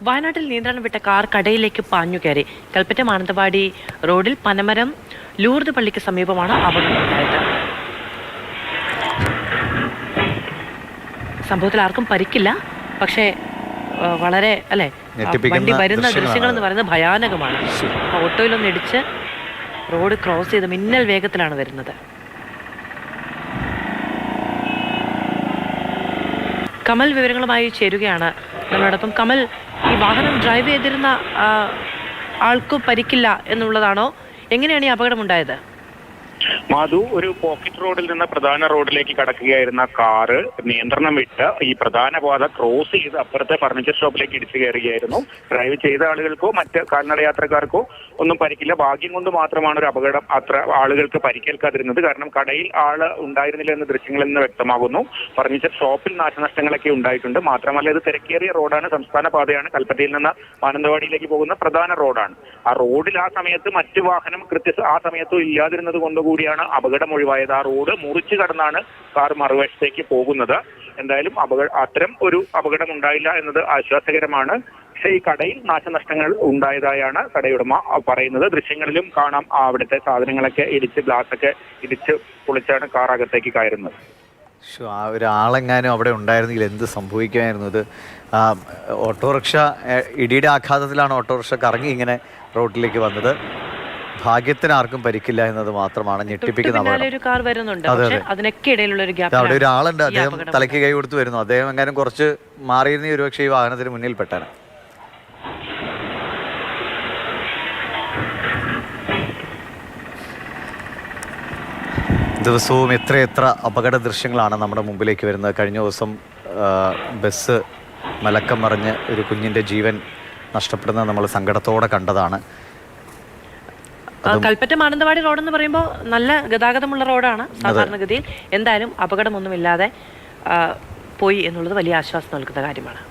വയനാട്ടിൽ നിയന്ത്രണം വിട്ട കാർ കടയിലേക്ക് പാഞ്ഞു കയറി. കൽപ്പറ്റ മാനന്തവാടി റോഡിൽ പനമരം ലൂർദ് പള്ളിക്ക് സമീപമാണ് അപകടമുണ്ടായത്. സംഭവത്തിൽ ആർക്കും പരിക്കില്ല. പക്ഷേ വളരെ വണ്ടി വരുന്ന ദൃശ്യങ്ങൾ എന്ന് പറയുന്നത് ഭയാനകമാണ്. ഓട്ടോയിലൊന്ന് ഇടിച്ച് റോഡ് ക്രോസ് ചെയ്ത് മിന്നൽ വേഗത്തിലാണ് വരുന്നത്. കമൽ വിവരങ്ങളുമായി ചേരുകയാണ് നമ്മളോടൊപ്പം. കമൽ, ഈ വാഹനം ഡ്രൈവ് ചെയ്തിരുന്ന ആൾക്കും പരിക്കില്ല എന്നുള്ളതാണോ? എങ്ങനെയാണ് ഈ അപകടം ഉണ്ടായത്? മാധു, ഒരു പോക്കറ്റ് റോഡിൽ നിന്ന് പ്രധാന റോഡിലേക്ക് കടക്കുകയായിരുന്ന കാറ് നിയന്ത്രണം വിട്ട് ഈ പ്രധാന പാത ക്രോസ് ചെയ്ത് അപ്പുറത്തെ ഫർണിച്ചർ ഷോപ്പിലേക്ക് ഇടിച്ചു കയറുകയായിരുന്നു. ഡ്രൈവ് ചെയ്ത ആളുകൾക്കോ മറ്റ് കാൽനട യാത്രക്കാർക്കോ ഒന്നും പരിക്കില്ല. ഭാഗ്യം കൊണ്ട് മാത്രമാണ് ഒരു അപകടം അത്ര ആളുകൾക്ക് പരിക്കേൽക്കാതിരുന്നത്. കാരണം കടയിൽ ആള് ഉണ്ടായിരുന്നില്ല എന്ന് ദൃശ്യങ്ങളിൽ നിന്ന് വ്യക്തമാകുന്നു. ഫർണിച്ചർ ഷോപ്പിൽ നാശനഷ്ടങ്ങളൊക്കെ ഉണ്ടായിട്ടുണ്ട്. മാത്രമല്ല, ഇത് തിരക്കേറിയ റോഡാണ്, സംസ്ഥാന പാതയാണ്. കൽപ്പറ്റയിൽ നിന്ന് മാനന്തവാടിയിലേക്ക് പോകുന്ന പ്രധാന റോഡാണ്. ആ റോഡിൽ ആ സമയത്ത് മറ്റു വാഹനം ആ സമയത്തും ഇല്ലാതിരുന്നത് കൊണ്ടുകൂടിയാണ് അപകടം ഒഴിവായത്. ആ റോഡ് മുറിച്ചു കടന്നാണ് കാർ മറുവശത്തേക്ക് പോകുന്നത്. എന്തായാലും അത്തരം ഒരു അപകടം ഉണ്ടായില്ല എന്നത് ആശ്വാസകരമാണ്. പക്ഷേ ഈ കടയിൽ നാശനഷ്ടങ്ങൾ ഉണ്ടായതായാണ് കടയുടമ പറയുന്നത്. ദൃശ്യങ്ങളിലും കാണാം അവിടുത്തെ സാധനങ്ങളൊക്കെ ഗ്ലാസൊക്കെ ഇടിച്ച് പൊളിച്ചാണ് കാർ അകത്തേക്ക് കയറുന്നത്. ആ ഒരാളെങ്ങാനും അവിടെ ഉണ്ടായിരുന്നെങ്കിൽ എന്ത് സംഭവിക്കുമായിരുന്നു? ഇത് ഓട്ടോറിക്ഷ ഇടിയുടെ ആഘാതത്തിലാണ് ഓട്ടോറിക്ഷ കറങ്ങി ഇങ്ങനെ റോഡിലേക്ക് വന്നത്. ഭാഗ്യത്തിന് ആർക്കും പരിക്കില്ല എന്നത് മാത്രമാണ് ഞെട്ടിപ്പിക്കുന്ന അപകടം. അവിടെ ഒരാളുണ്ട്, അദ്ദേഹം തലയ്ക്ക് കൈ കൊടുത്ത് വരുന്നു. അദ്ദേഹം എങ്ങാനും കുറച്ച് മാറിയിരുന്ന ഒരുപക്ഷെ ഈ വാഹനത്തിന് മുന്നിൽ പെട്ടാണ്. ദിവസവും എത്ര അപകട ദൃശ്യങ്ങളാണ് നമ്മുടെ മുമ്പിലേക്ക് വരുന്നത്. കഴിഞ്ഞ ദിവസം ബസ് മലക്കം മറിഞ്ഞ് ഒരു കുഞ്ഞിൻ്റെ ജീവൻ നഷ്ടപ്പെടുന്നത് നമ്മൾ സങ്കടത്തോടെ കണ്ടതാണ്. കൽപ്പറ്റ മാനന്തവാടി റോഡെന്ന് പറയുമ്പോൾ നല്ല ഗതാഗതമുള്ള റോഡാണ് സാധാരണഗതിയിൽ. എന്തായാലും അപകടമൊന്നുമില്ലാതെ പോയി എന്നുള്ളത് വലിയ ആശ്വാസം നൽകുന്ന കാര്യമാണ്.